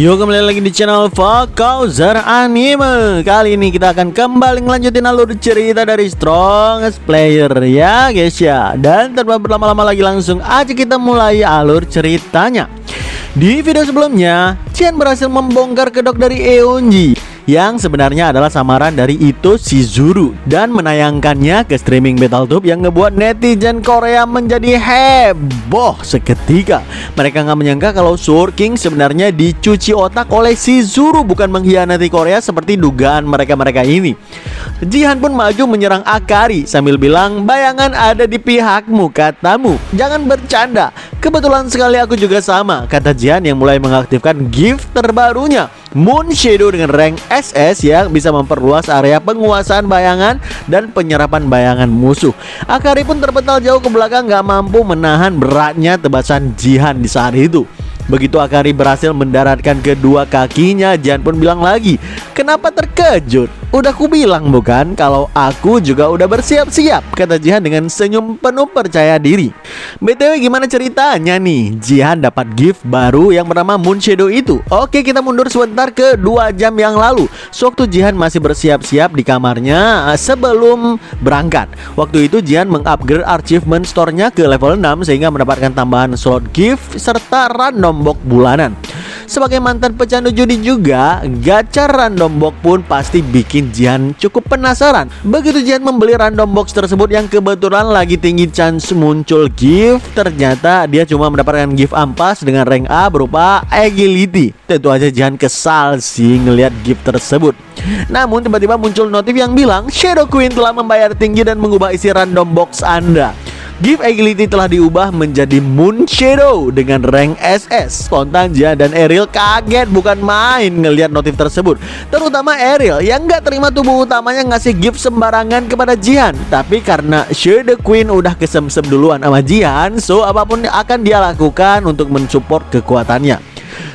Yo, kembali lagi di channel Fakauzer Anime. Kali ini kita akan kembali ngelanjutin alur cerita dari Strongest Player ya guys ya. Dan tanpa berlama-lama lagi langsung aja kita mulai alur ceritanya. Di video sebelumnya, Jihan berhasil membongkar kedok dari Eunji yang sebenarnya adalah samaran dari Ito Shizuru dan menayangkannya ke streaming Battletube yang ngebuat netizen Korea menjadi heboh seketika. Mereka nggak menyangka kalau Sword King sebenarnya dicuci otak oleh Shizuru, bukan mengkhianati Korea seperti dugaan mereka ini. Jihan pun maju menyerang Akari sambil bilang, "Bayangan ada di pihakmu, katamu. Jangan bercanda. Kebetulan sekali aku juga sama," kata Jihan yang mulai mengaktifkan gift terbarunya, Moon Shadow dengan rank SS yang bisa memperluas area penguasaan bayangan dan penyerapan bayangan musuh. Akari pun terpental jauh ke belakang, gak mampu menahan beratnya tebasan Jihan di saat itu. Begitu Akari berhasil mendaratkan kedua kakinya, Jihan pun bilang lagi, "Kenapa terkejut? Udah ku bilang bukan kalau aku juga udah bersiap-siap," kata Jihan dengan senyum penuh percaya diri. BTW gimana ceritanya nih? Jihan dapat gift baru yang bernama Moon Shadow itu. Oke, kita mundur sebentar ke 2 jam yang lalu. Sewaktu Jihan masih bersiap-siap di kamarnya sebelum berangkat. Waktu itu Jihan mengupgrade achievement store-nya ke level 6 sehingga mendapatkan tambahan slot gift serta random box bulanan. Sebagai mantan pecandu judi juga, gacha random box pun pasti bikin Jihan cukup penasaran. Begitu Jihan membeli random box tersebut yang kebetulan lagi tinggi chance muncul gift, ternyata dia cuma mendapatkan gift ampas dengan rank A berupa agility. Tentu aja Jihan kesal sih ngelihat gift tersebut. Namun tiba-tiba muncul notif yang bilang Shadow Queen telah membayar tinggi dan mengubah isi random box Anda. Gift agility telah diubah menjadi Moon Shadow dengan rank SS. Spontan Jihan dan Ariel kaget bukan main ngelihat notif tersebut. Terutama Ariel yang gak terima tubuh utamanya ngasih gift sembarangan kepada Jihan. Tapi karena Shadow Queen udah kesemsem duluan sama Jihan, so apapun akan dia lakukan untuk mensupport kekuatannya.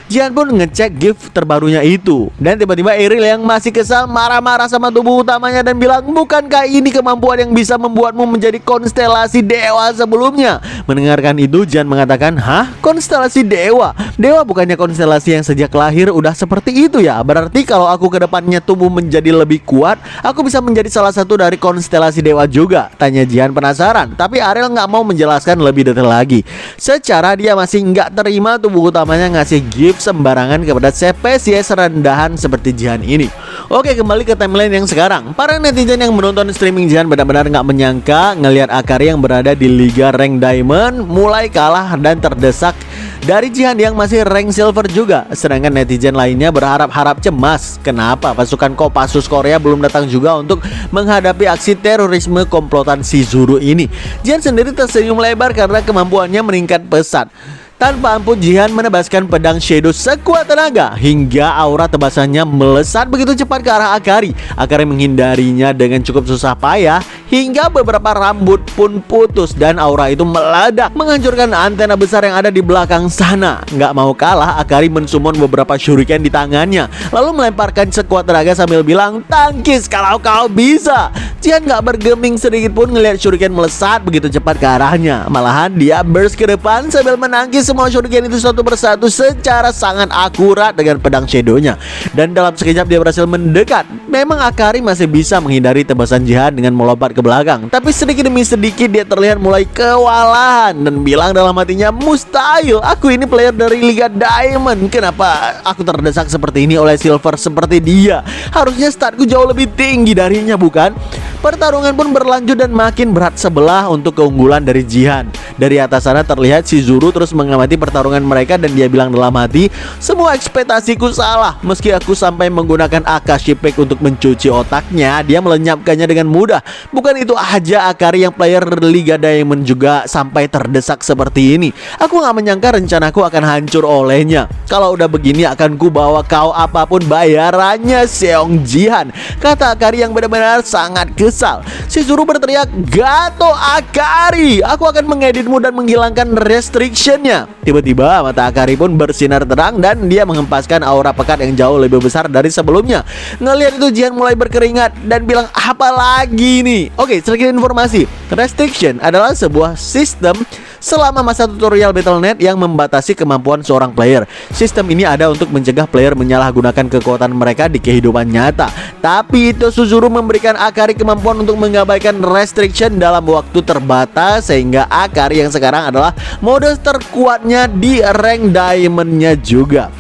Jihan pun ngecek gift terbarunya itu. Dan tiba-tiba Ariel yang masih kesal marah-marah sama tubuh utamanya dan bilang, "Bukankah ini kemampuan yang bisa membuatmu menjadi konstelasi dewa sebelumnya?" Mendengarkan itu Jihan mengatakan, "Hah? Konstelasi dewa? Dewa bukannya konstelasi yang sejak lahir udah seperti itu ya? Berarti kalau aku ke depannya tumbuh menjadi lebih kuat, aku bisa menjadi salah satu dari konstelasi dewa juga?" Tanya Jihan penasaran. Tapi Ariel nggak mau menjelaskan lebih detail lagi. Secara dia masih nggak terima tubuh utamanya ngasih gift sembarangan kepada spesies rendahan seperti Jihan ini. Oke, kembali ke timeline yang sekarang. Para netizen yang menonton streaming Jihan benar-benar nggak menyangka ngelihat Akari yang berada di Liga Rank Diamond mulai kalah dan terdesak dari Jihan yang masih rank silver juga. Sedangkan netizen lainnya berharap-harap cemas. Kenapa pasukan Kopassus Korea belum datang juga untuk menghadapi aksi terorisme komplotan Shizuru ini? Jihan sendiri tersenyum lebar karena kemampuannya meningkat pesat. Tanpa ampun Jihan menebaskan pedang Shadow sekuat tenaga hingga aura tebasannya melesat begitu cepat ke arah Akari. Akari menghindarinya dengan cukup susah payah hingga beberapa rambut pun putus dan aura itu meledak menghancurkan antena besar yang ada di belakang sana. Nggak mau kalah, Akari mensummon beberapa shuriken di tangannya lalu melemparkan sekuat tenaga sambil bilang, "Tangkis kalau kau bisa." Jihan nggak bergeming sedikit pun ngelihat shuriken melesat begitu cepat ke arahnya. Malahan dia burst ke depan sambil menangkis semua shuriken itu satu persatu secara sangat akurat dengan pedang Shadow-nya. Dan dalam sekejap dia berhasil mendekat. Memang Akari masih bisa menghindari tebasan Jihan dengan melompat ke belakang, tapi sedikit demi sedikit dia terlihat mulai kewalahan dan bilang dalam hatinya, "Mustahil, aku ini player dari Liga Diamond. Kenapa aku terdesak seperti ini oleh silver seperti dia? Harusnya startku jauh lebih tinggi darinya, bukan?" Pertarungan pun berlanjut dan makin berat sebelah untuk keunggulan dari Jihan. Dari atas sana terlihat Shizuru terus mengamati pertarungan mereka dan dia bilang dalam hati, "Semua ekspektasiku salah. Meski aku sampai menggunakan Akashi Pack untuk mencuci otaknya, dia melenyapkannya dengan mudah. Bukan itu aja, Akari yang player Liga Diamond juga sampai terdesak seperti ini. Aku gak menyangka rencanaku akan hancur olehnya. Kalau udah begini akan ku bawa kau apapun bayarannya, Seong Jihan," kata Akari yang benar-benar sangat kesal. Shizuru berteriak, "Gato Akari, aku akan mengeditmu dan menghilangkan restriction-nya." Tiba-tiba mata Akari pun bersinar terang dan dia menghempaskan aura pekat yang jauh lebih besar dari sebelumnya. Ngelihat itu Jihan mulai berkeringat dan bilang, "Apa lagi nih?" Oke, sedikit informasi. Restriction adalah sebuah sistem selama masa tutorial Battle.net yang membatasi kemampuan seorang player. Sistem ini ada untuk mencegah player menyalahgunakan kekuatan mereka di kehidupan nyata. Tapi Ito Suzuru memberikan Akari kemampuan untuk mengabaikan restriction dalam waktu terbatas, sehingga Akari yang sekarang adalah mode terkuatnya di rank diamondnya juga.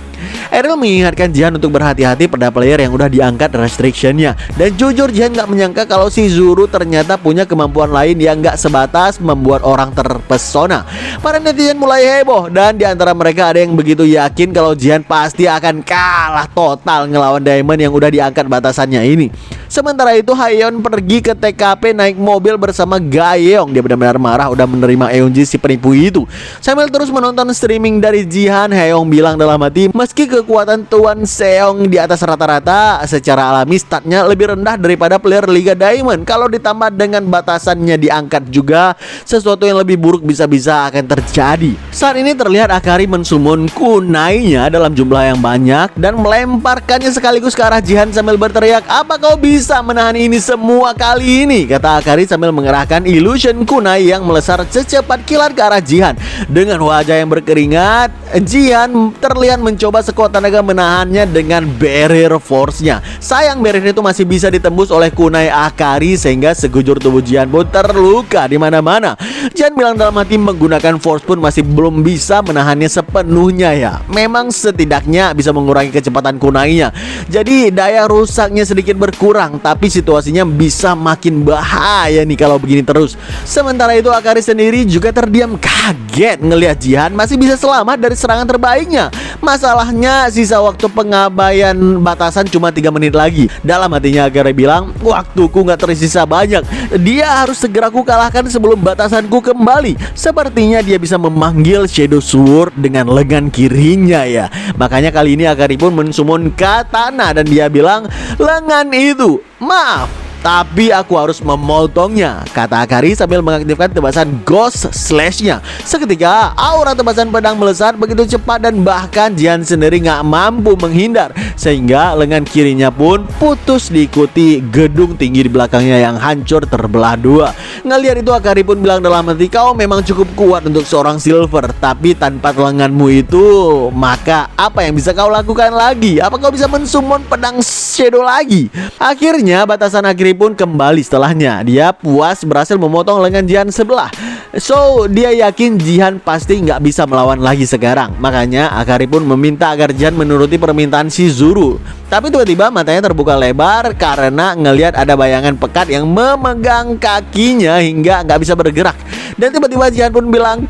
Errol mengingatkan Jihan untuk berhati-hati pada player yang udah diangkat restrictionnya. Dan jujur Jihan gak menyangka kalau si Zuru ternyata punya kemampuan lain yang gak sebatas membuat orang terpesona. Para netizen mulai heboh, dan diantara mereka ada yang begitu yakin kalau Jihan pasti akan kalah total ngelawan Diamond yang udah diangkat batasannya ini. Sementara itu Haeyeon pergi ke TKP naik mobil bersama Gaeong. Dia benar-benar marah udah menerima Eunji si penipu itu. Sambil terus menonton streaming dari Jihan, Haeyeong bilang dalam hati, meski kekuatan Tuan Seong di atas rata-rata, secara alami statnya lebih rendah daripada player Liga Diamond. Kalau ditambah dengan batasannya diangkat juga, sesuatu yang lebih buruk bisa-bisa akan terjadi. Saat ini terlihat Akari mensummon kunainya dalam jumlah yang banyak dan melemparkannya sekaligus ke arah Jihan sambil berteriak, "Apa kau bisa menahan ini semua kali ini?" kata Akari sambil mengerahkan illusion kunai yang melesar secepat kilat ke arah Jihan. Dengan wajah yang berkeringat, Jihan terlihat mencoba sekuat tenaga menahannya dengan barrier force-nya. Sayang barrier itu masih bisa ditembus oleh kunai Akari, sehingga sekujur tubuh Jihan pun terluka di mana-mana. Jihan bilang dalam hati menggunakan force pun masih belum bisa menahannya sepenuhnya ya. Memang setidaknya bisa mengurangi kecepatan kunainya. Jadi daya rusaknya sedikit berkurang, tapi situasinya bisa makin bahaya nih kalau begini terus. Sementara itu Akari sendiri juga terdiam kaget ngelihat Jihan masih bisa selamat dari serangan terbaiknya. Masalahnya sisa waktu pengabaian batasan cuma 3 menit lagi. Dalam hatinya Akari bilang, waktuku gak tersisa banyak. Dia harus segera ku kalahkan sebelum batasanku kembali. Sepertinya dia bisa memanggil Shadow Sword dengan lengan kirinya ya. Makanya kali ini Akari pun mensummon katana dan dia bilang, lengan itu, maaf, tapi aku harus memotongnya, kata Akari sambil mengaktifkan tebasan Ghost Slash-nya. Seketika aura tebasan pedang melesat begitu cepat dan bahkan Jihan sendiri gak mampu menghindar, sehingga lengan kirinya pun putus diikuti gedung tinggi di belakangnya yang hancur terbelah dua. Ngelihat itu Akari pun bilang dalam hati, kau memang cukup kuat untuk seorang silver, tapi tanpa lenganmu itu maka apa yang bisa kau lakukan lagi? Apa kau bisa mensummon pedang Shadow lagi? Akhirnya batasan Akari pun kembali setelahnya. Dia puas berhasil memotong lengan Jihan sebelah. So dia yakin Jihan pasti nggak bisa melawan lagi sekarang. Makanya Akari pun meminta agar Jihan menuruti permintaan si Zuru. Tapi tiba-tiba matanya terbuka lebar karena ngelihat ada bayangan pekat yang memegang kakinya hingga nggak bisa bergerak. Dan tiba-tiba Jihan pun bilang,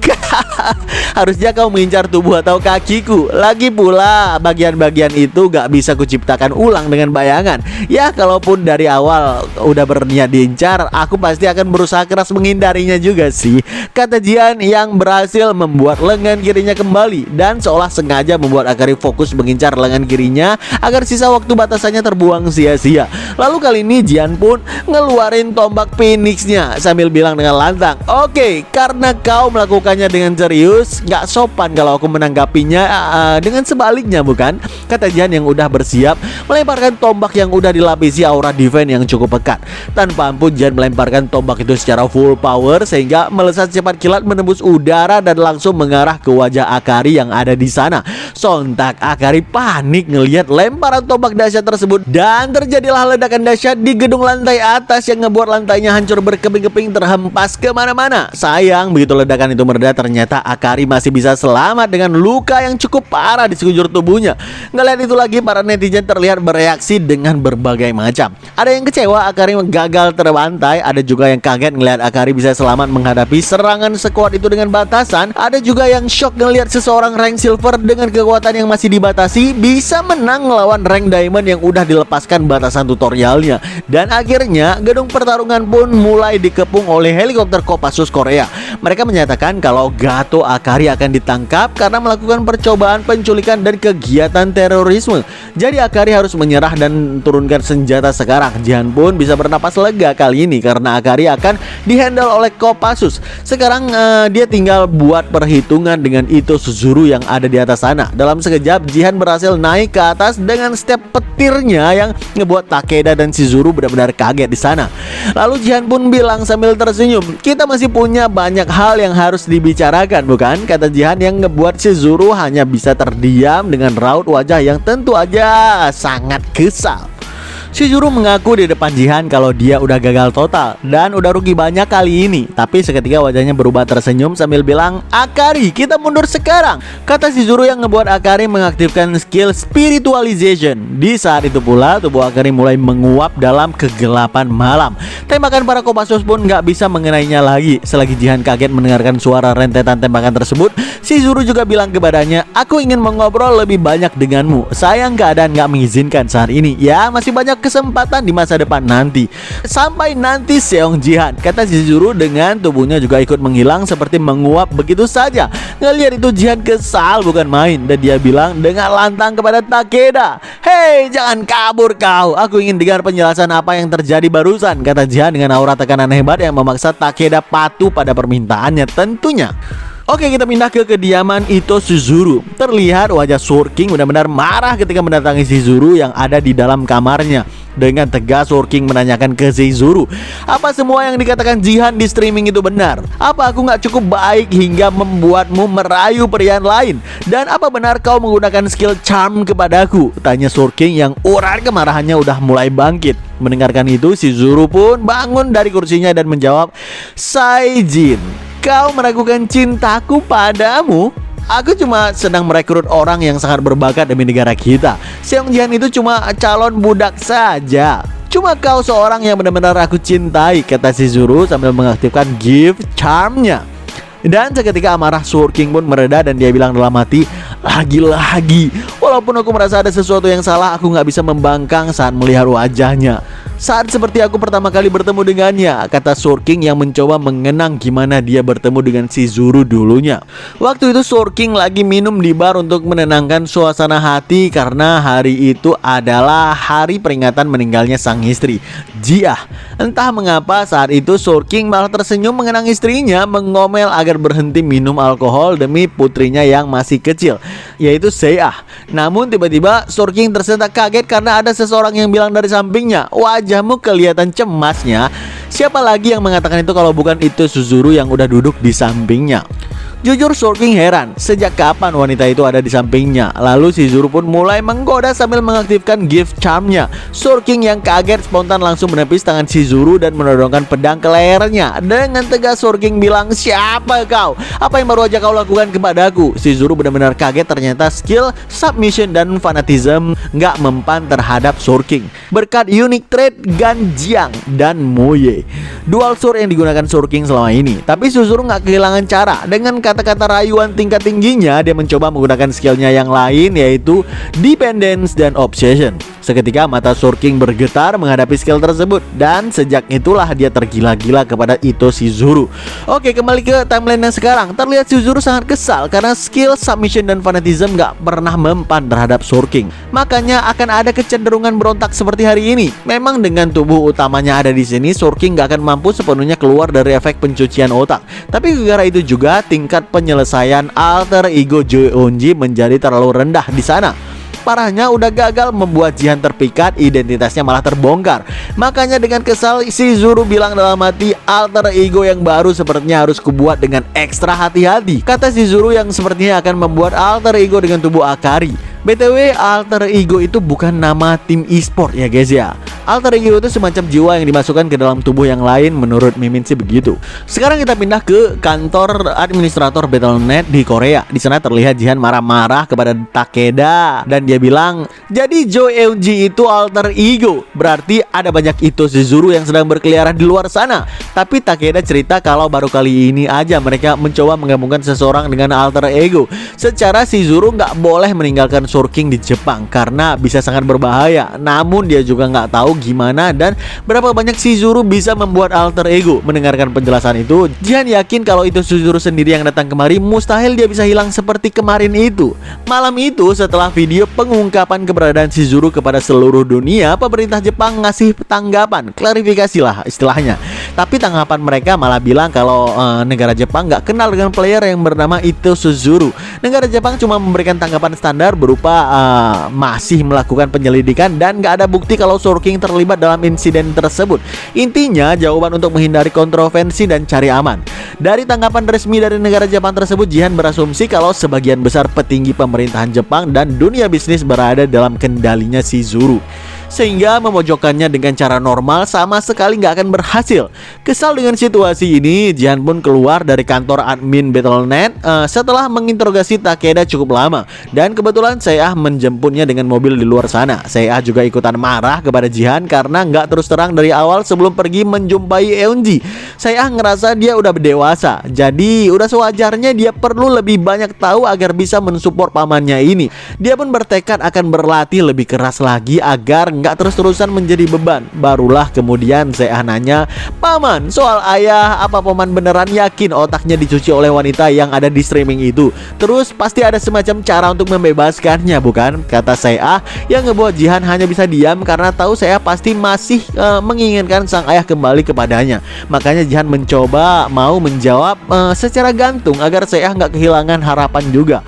harusnya kau mengincar tubuh atau kakiku. Lagi pula bagian-bagian itu gak bisa kuciptakan ulang dengan bayangan. Ya kalaupun dari awal udah berniat diincar, aku pasti akan berusaha keras menghindarinya juga sih, kata Jihan yang berhasil membuat lengan kirinya kembali. Dan seolah sengaja membuat Akari fokus mengincar lengan kirinya agar sisa waktu batasannya terbuang sia-sia. Lalu kali ini Jihan pun ngeluarin tombak Phoenix-nya sambil bilang dengan lantang, oke, karena kau melakukannya dengan serius, gak sopan kalau aku menanggapinya dengan sebaliknya, bukan? Kata Jihan yang udah bersiap melemparkan tombak yang udah dilapisi aura defense yang cukup pekat. Tanpa ampun Jihan melemparkan tombak itu secara full power sehingga melesat cepat kilat menembus udara dan langsung mengarah ke wajah Akari yang ada di sana. Sontak Akari panik ngelihat lemparan tombak dahsyat tersebut dan terjadilah ledakan dahsyat di gedung lantai atas yang ngebuat lantainya hancur berkeping-keping terhempas kemana-mana. Sayang begitu ledakan itu mereda, ternyata Akari masih bisa selamat dengan luka yang cukup parah di sekujur tubuhnya. Ngelihat itu lagi para netizen terlihat bereaksi dengan berbagai macam. Ada yang kecewa Akari gagal terbantai, ada juga yang kaget ngelihat Akari bisa selamat menghadapi serangan sekuat itu dengan batasan. Ada juga yang shock ngelihat seseorang rank silver dengan kekuatan yang masih dibatasi bisa menang melawan rank diamond yang udah dilepaskan batasan tutorialnya. Dan akhirnya gedung pertarungan pun mulai dikepung oleh helikopter Kopassus Korea. Mereka menyatakan kalau Gato Akari akan ditangkap karena melakukan percobaan penculikan dan kegiatan terorisme. Jadi Akari harus menyerah dan turunkan senjata sekarang. Jihan pun bisa bernapas lega kali ini karena Akari akan dihandle oleh Kopassus. Sekarang dia tinggal buat perhitungan dengan Ito Suzuru yang ada di atas sana. Dalam sekejap Jihan berhasil naik ke atas dengan step petirnya yang ngebuat Take Takeda dan Shizuru benar-benar kaget di sana. Lalu Jihan pun bilang sambil tersenyum, "Kita masih punya banyak hal yang harus dibicarakan, bukan?" kata Jihan, yang ngebuat Shizuru hanya bisa terdiam dengan raut wajah yang tentu aja sangat kesal. Shizuru mengaku di depan Jihan kalau dia udah gagal total dan udah rugi banyak kali ini. Tapi seketika wajahnya berubah tersenyum sambil bilang, "Akari, kita mundur sekarang," kata Shizuru, yang ngebuat Akari mengaktifkan skill spiritualization. Di saat itu pula tubuh Akari mulai menguap dalam kegelapan malam. Tembakan para Kopassus pun nggak bisa mengenainya lagi. Selagi Jihan kaget mendengarkan suara rentetan tembakan tersebut, Shizuru juga bilang kepadanya, "Aku ingin mengobrol lebih banyak denganmu. Sayang keadaan nggak mengizinkan saat ini. Ya, masih banyak kesempatan di masa depan nanti. Sampai nanti Seong Jihan," kata Shizuru dengan tubuhnya juga ikut menghilang seperti menguap begitu saja. Ngelihat itu Jihan kesal bukan main dan dia bilang dengan lantang kepada Takeda, "Hei, jangan kabur kau. Aku ingin dengar penjelasan apa yang terjadi barusan," kata Jihan dengan aura tekanan hebat yang memaksa Takeda patuh pada permintaannya tentunya. Oke, kita pindah ke kediaman Ito Shizuru. Terlihat wajah Sword King benar-benar marah ketika mendatangi Shizuru yang ada di dalam kamarnya. Dengan tegas Sword King menanyakan ke Shizuru, "Apa semua yang dikatakan Jihan di streaming itu benar? Apa aku nggak cukup baik hingga membuatmu merayu pria lain? Dan apa benar kau menggunakan skill charm kepadaku?" tanya Sword King yang urar kemarahannya udah mulai bangkit. Mendengarkan itu, Shizuru pun bangun dari kursinya dan menjawab, "Saijin, kau meragukan cintaku padamu? Aku cuma sedang merekrut orang yang sangat berbakat demi negara kita. Seong Jihan itu cuma calon budak saja. Cuma kau seorang yang benar-benar aku cintai," kata Shizuru sambil mengaktifkan gift charmnya. Dan seketika amarah Sword King pun mereda dan dia bilang dalam hati, "Lagi-lagi, walaupun aku merasa ada sesuatu yang salah, aku nggak bisa membangkang saat melihat wajahnya. Saat seperti aku pertama kali bertemu dengannya," kata Sword King yang mencoba mengenang gimana dia bertemu dengan Shizuru dulunya. Waktu itu Sword King lagi minum di bar untuk menenangkan suasana hati karena hari itu adalah hari peringatan meninggalnya sang istri, Jia. Entah mengapa saat itu Sword King malah tersenyum mengenang istrinya, mengomel agar berhenti minum alkohol demi putrinya yang masih kecil, yaitu Seiah. Namun tiba-tiba Sword King tersentak kaget karena ada seseorang yang bilang dari sampingnya, "Wajahmu kelihatan cemasnya." Siapa lagi yang mengatakan itu kalau bukan itu Shizuru yang udah duduk di sampingnya. Jujur Sword King heran, sejak kapan wanita itu ada di sampingnya. Lalu Shizuru pun mulai menggoda sambil mengaktifkan gift charmnya. Sword King yang kaget spontan langsung menepis tangan Shizuru dan menodongkan pedang ke lehernya. Dengan tegas Sword King bilang, "Siapa kau? Apa yang baru aja kau lakukan kepadaku?" Shizuru benar-benar kaget, ternyata skill submission dan fanatism nggak mempan terhadap Sword King. Berkat unique trait Ganjiang dan Moye, dual sword yang digunakan Sword King selama ini. Tapi Shizuru nggak kehilangan cara. Dengan kata-kata rayuan tingkat tingginya, dia mencoba menggunakan skillnya yang lain, yaitu Dependence dan Obsession. Seketika mata Sword King bergetar menghadapi skill tersebut, dan sejak itulah dia tergila-gila kepada Ito Shizuru. Oke, kembali ke timeline yang sekarang. Terlihat Shizuru sangat kesal karena skill submission dan fanatism gak pernah mempan terhadap Sword King. Makanya akan ada kecenderungan berontak seperti hari ini. Memang dengan tubuh utamanya ada di sini, Sword King gak akan mampu sepenuhnya keluar dari efek pencucian otak. Tapi gara itu juga tingkat penyelesaian alter ego Jeonji menjadi terlalu rendah di sana. Parahnya udah gagal membuat Jihan terpikat, identitasnya malah terbongkar. Makanya dengan kesal Shizuru bilang dalam hati, "Alter ego yang baru sepertinya harus kubuat dengan ekstra hati-hati," kata Shizuru yang sepertinya akan membuat alter ego dengan tubuh Akari. BTW, alter ego itu bukan nama tim e-sport ya guys ya. Alter ego itu semacam jiwa yang dimasukkan ke dalam tubuh yang lain, menurut Mimin sih begitu. Sekarang kita pindah ke kantor administrator Battle.net di Korea. Di sana terlihat Jihan marah-marah kepada Takeda dan dia bilang, "Jadi Jo Eunji itu alter ego. Berarti ada banyak Ito Shizuru yang sedang berkeliaran di luar sana." Tapi Takeda cerita kalau baru kali ini aja mereka mencoba menggabungkan seseorang dengan alter ego. Secara Shizuru nggak boleh meninggalkan Sword King di Jepang karena bisa sangat berbahaya. Namun dia juga nggak tahu gimana dan berapa banyak Shizuru bisa membuat alter ego. Mendengarkan penjelasan itu, Jihan yakin kalau itu Shizuru sendiri yang datang kemari, mustahil dia bisa hilang seperti kemarin itu. Malam itu setelah video pengungkapan keberadaan Shizuru kepada seluruh dunia, pemerintah Jepang ngasih tanggapan, klarifikasi lah istilahnya. Tapi tanggapan mereka malah bilang kalau negara Jepang nggak kenal dengan player yang bernama Ito Suzuru. Negara Jepang cuma memberikan tanggapan standar berupa masih melakukan penyelidikan dan nggak ada bukti kalau Sour King terlibat dalam insiden tersebut. Intinya jawaban untuk menghindari kontroversi dan cari aman. Dari tanggapan resmi dari negara Jepang tersebut, Jihan berasumsi kalau sebagian besar petinggi pemerintahan Jepang dan dunia bisnis berada dalam kendalinya si Zuru, sehingga memojokkannya dengan cara normal sama sekali nggak akan berhasil. Kesal dengan situasi ini, Jihan pun keluar dari kantor admin Battle.net setelah menginterogasi Takeda cukup lama. Dan kebetulan Seiya menjemputnya dengan mobil di luar sana. Seiya juga ikutan marah kepada Jihan karena nggak terus terang dari awal sebelum pergi menjumpai Eunji. Seiya ngerasa dia udah dewasa, jadi udah sewajarnya dia perlu lebih banyak tahu agar bisa mensupport pamannya ini. Dia pun bertekad akan berlatih lebih keras lagi agar nggak terus-terusan menjadi beban. Barulah kemudian Seiya nanya, "Paman, soal ayah, apa paman beneran yakin otaknya dicuci oleh wanita yang ada di streaming itu? Terus pasti ada semacam cara untuk membebaskannya, bukan?" Kata Seiya, yang ngebuat Jihan hanya bisa diam karena tahu Seiya pasti masih menginginkan sang ayah kembali kepadanya. Makanya Jihan mencoba mau menjawab secara gantung agar Seiya nggak kehilangan harapan juga.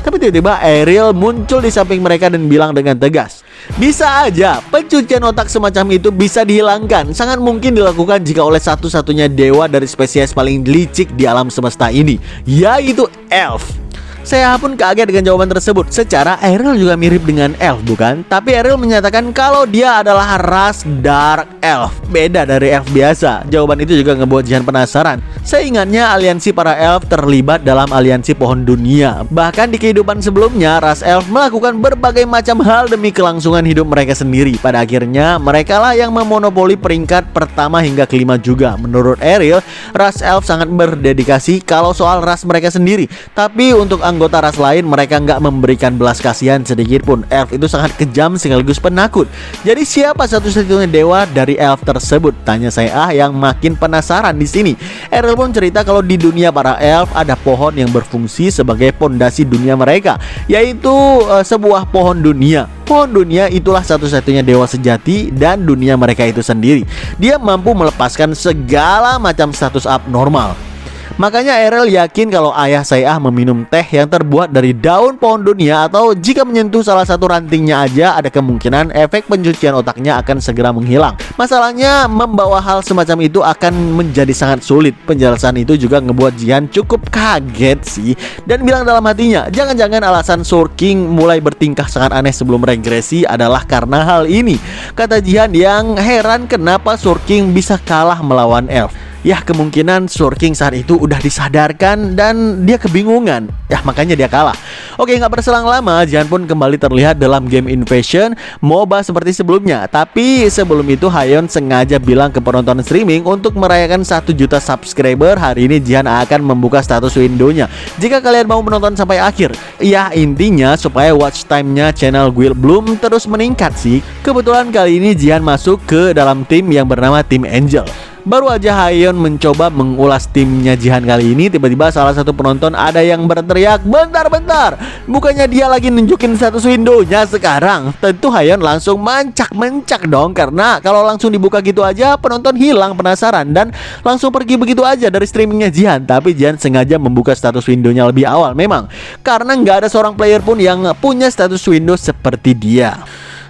Tapi tiba-tiba Ariel muncul di samping mereka dan bilang dengan tegas, "Bisa aja pencucian otak semacam itu bisa dihilangkan. Sangat mungkin dilakukan jika oleh satu-satunya dewa dari spesies paling licik di alam semesta ini, yaitu elf." Saya pun kaget dengan jawaban tersebut. Secara Ariel juga mirip dengan elf, bukan? Tapi Ariel menyatakan kalau dia adalah ras Dark Elf, beda dari elf biasa. Jawaban itu juga ngebuat Jihan penasaran. Seingatnya aliansi para elf terlibat dalam aliansi pohon dunia. Bahkan di kehidupan sebelumnya, ras elf melakukan berbagai macam hal demi kelangsungan hidup mereka sendiri. Pada akhirnya, mereka lah yang memonopoli peringkat pertama hingga kelima juga. Menurut Ariel, ras elf sangat berdedikasi kalau soal ras mereka sendiri. Tapi untuk anggota ras lain mereka nggak memberikan belas kasihan sedikit pun. Elf itu sangat kejam sekaligus penakut. Jadi siapa satu-satunya dewa dari elf tersebut? Tanya saya yang makin penasaran di sini. Ariel pun cerita kalau di dunia para elf ada pohon yang berfungsi sebagai pondasi dunia mereka, yaitu sebuah pohon dunia. Pohon dunia itulah satu-satunya dewa sejati dan dunia mereka itu sendiri. Dia mampu melepaskan segala macam status abnormal. Makanya Ariel yakin kalau ayah Seiya meminum teh yang terbuat dari daun pohon dunia, atau jika menyentuh salah satu rantingnya aja ada kemungkinan efek pencucian otaknya akan segera menghilang. Masalahnya membawa hal semacam itu akan menjadi sangat sulit. Penjelasan itu juga ngebuat Jihan cukup kaget sih, dan bilang dalam hatinya, jangan-jangan alasan Sour King mulai bertingkah sangat aneh sebelum regresi adalah karena hal ini. Kata Jihan yang heran kenapa Sour King bisa kalah melawan elf. Ya, kemungkinan Sour King saat itu udah disadarkan dan dia kebingungan. Ya, makanya dia kalah. Oke, nggak berselang lama, Jihan pun kembali terlihat dalam game Invasion MOBA seperti sebelumnya. Tapi sebelum itu, Hayon sengaja bilang ke penonton streaming untuk merayakan 1 juta subscriber. Hari ini Jihan akan membuka status windownya jika kalian mau menonton sampai akhir. Ya, intinya supaya watch time-nya channel Guild Bloom terus meningkat sih. Kebetulan kali ini Jihan masuk ke dalam tim yang bernama Tim Angel. Baru aja Hayon mencoba mengulas timnya Jihan kali ini, tiba-tiba salah satu penonton ada yang berteriak, "Bentar-bentar, bukannya dia lagi nunjukin status windownya sekarang?" Tentu Hayon langsung mencak dong, karena kalau langsung dibuka gitu aja penonton hilang penasaran dan langsung pergi begitu aja dari streamingnya Jihan. Tapi Jihan sengaja membuka status windownya lebih awal memang, karena nggak ada seorang player pun yang punya status window seperti dia.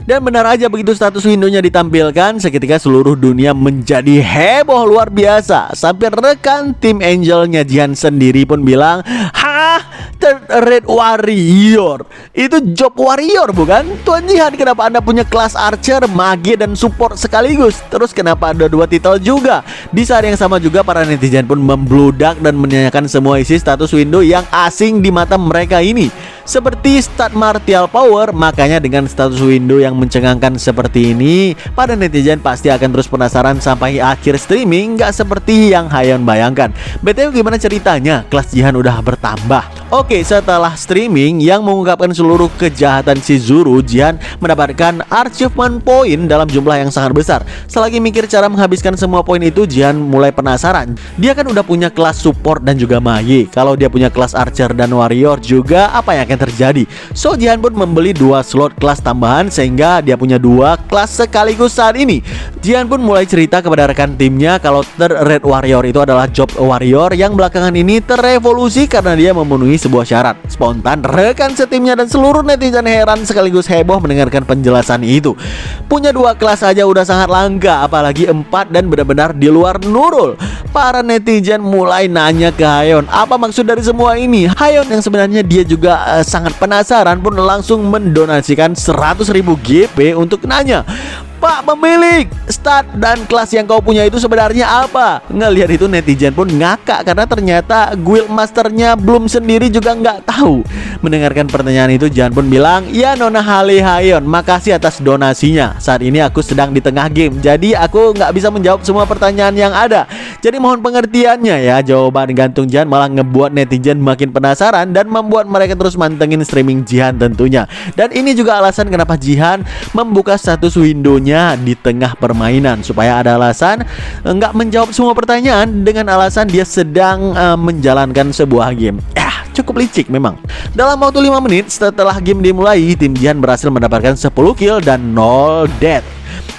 Dan benar aja begitu status windownya ditampilkan, seketika seluruh dunia menjadi heboh luar biasa. Sampai rekan tim Angelnya Jihan sendiri pun bilang, "Hah? Third Red Warrior? Itu job warrior bukan? Tuan Jihan, kenapa Anda punya kelas archer, mage, dan support sekaligus? Terus kenapa ada 2 titel juga?" Di saat yang sama juga para netizen pun membludak dan menanyakan semua isi status window yang asing di mata mereka ini. Seperti stat martial power, makanya dengan status window yang mencengangkan seperti ini, para netizen pasti akan terus penasaran sampai akhir streaming, nggak seperti yang Hayon bayangkan. BTW gimana ceritanya? Kelas Jihan udah bertambah bertambah. Oke, setelah streaming yang mengungkapkan seluruh kejahatan si Zuru, Jihan mendapatkan achievement point dalam jumlah yang sangat besar. Selagi mikir cara menghabiskan semua poin itu, Jihan mulai penasaran. Dia kan udah punya kelas support dan juga magi. Kalau dia punya kelas archer dan warrior juga, apa yang akan terjadi? So Jihan pun membeli 2 slot kelas tambahan sehingga dia punya 2 kelas sekaligus saat ini. Jihan pun mulai cerita kepada rekan timnya kalau Red Warrior itu adalah job warrior yang belakangan ini terevolusi karena dia memenuhi sebuah syarat. Spontan rekan setimnya dan seluruh netizen heran sekaligus heboh mendengarkan penjelasan itu. Punya 2 kelas aja udah sangat langka, apalagi 4 dan benar-benar di luar Nurul. Para netizen mulai nanya ke Hayon, apa maksud dari semua ini? Hayon yang sebenarnya dia juga sangat penasaran pun langsung mendonasikan 100.000 GP untuk nanya, Pak pemilik, stat dan kelas yang kau punya itu sebenarnya apa? Ngelihat itu netizen pun ngakak karena ternyata guild masternya belum sendiri juga nggak tahu. Mendengarkan pertanyaan itu, Jihan pun bilang, ya Nona Hale Hayon, makasih atas donasinya. Saat ini aku sedang di tengah game, jadi aku nggak bisa menjawab semua pertanyaan yang ada. Jadi mohon pengertiannya ya. Jawaban gantung Jihan malah ngebuat netizen makin penasaran dan membuat mereka terus mantengin streaming Jihan tentunya. Dan ini juga alasan kenapa Jihan membuka status windownya di tengah permainan, supaya ada alasan nggak menjawab semua pertanyaan dengan alasan dia sedang menjalankan sebuah game. Cukup licik memang. Dalam waktu 5 menit setelah game dimulai, tim Jihan berhasil mendapatkan 10 kill dan 0 death,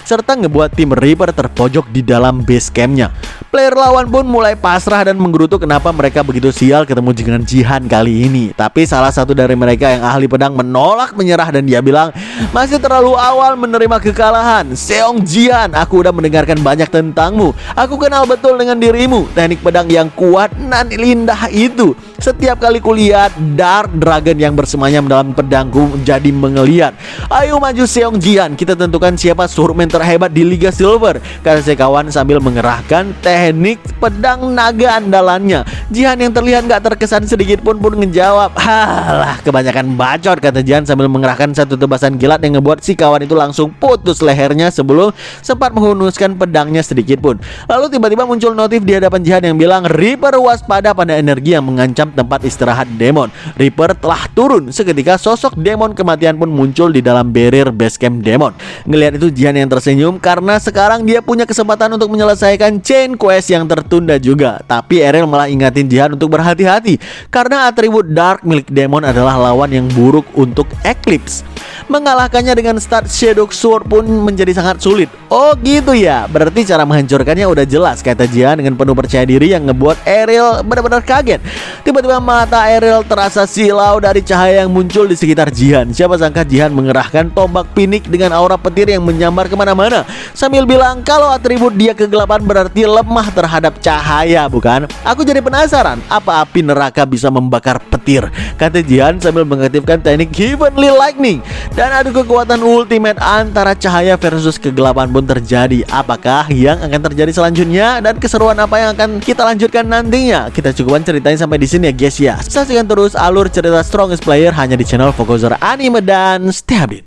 serta ngebuat tim Reaper terpojok di dalam base campnya. Player lawan pun mulai pasrah dan menggerutu kenapa mereka begitu sial ketemu dengan Jihan kali ini. Tapi salah satu dari mereka yang ahli pedang menolak menyerah dan dia bilang, masih terlalu awal menerima kekalahan. Seong Jihan, aku udah mendengarkan banyak tentangmu. Aku kenal betul dengan dirimu. Teknik pedang yang kuat dan indah itu. Setiap kali kulihat Dark Dragon yang bersemayam dalam pedangku jadi mengeliat. Ayo maju Seong Jihan, kita tentukan siapa swordman terhebat di Liga Silver, kata sekawan sambil mengerahkan teknik pedang naga andalannya. Jihan yang terlihat gak terkesan sedikit pun ngejawab, halah kebanyakan bacot, kata Jihan sambil mengerahkan satu tebasan kilat yang ngebuat si kawan itu langsung putus lehernya sebelum sempat menghunuskan pedangnya sedikit pun. Lalu tiba-tiba muncul notif di hadapan Jihan yang bilang, Reaper waspada pada energi yang mengancam tempat istirahat demon. Reaper telah turun. Seketika sosok demon kematian pun muncul di dalam barrier basecamp demon. Ngelihat itu Jihan yang tersenyum karena sekarang dia punya kesempatan untuk menyelesaikan chain quest yang tertunda juga. Tapi Errol malah ingatin Jihan untuk berhati-hati karena atribut dark milik demon adalah lawan yang buruk untuk Eclipse. Mengalahkannya dengan start Shadow Sword pun menjadi sangat sulit. Oh gitu ya, berarti cara menghancurkannya udah jelas, kata Jihan dengan penuh percaya diri yang ngebuat Errol benar-benar kaget. Tiba-tiba mata Errol terasa silau dari cahaya yang muncul di sekitar Jihan. Siapa sangka Jihan mengerahkan tombak pinik dengan aura petir yang menyambar kemana-mana sambil bilang kalau atribut dia kegelapan berarti lemah terhadap cahaya, bukan? Aku jadi penasaran, apa api neraka bisa membakar petir, kata Jihan sambil mengaktifkan teknik Heavenly Lightning. Dan adu kekuatan ultimate antara cahaya versus kegelapan pun terjadi. Apakah yang akan terjadi selanjutnya dan keseruan apa yang akan kita lanjutkan nantinya? Kita cukupkan ceritanya sampai di sini ya guys ya. Saksikan terus alur cerita Strongest Player hanya di channel Fokuser Anime dan stay update.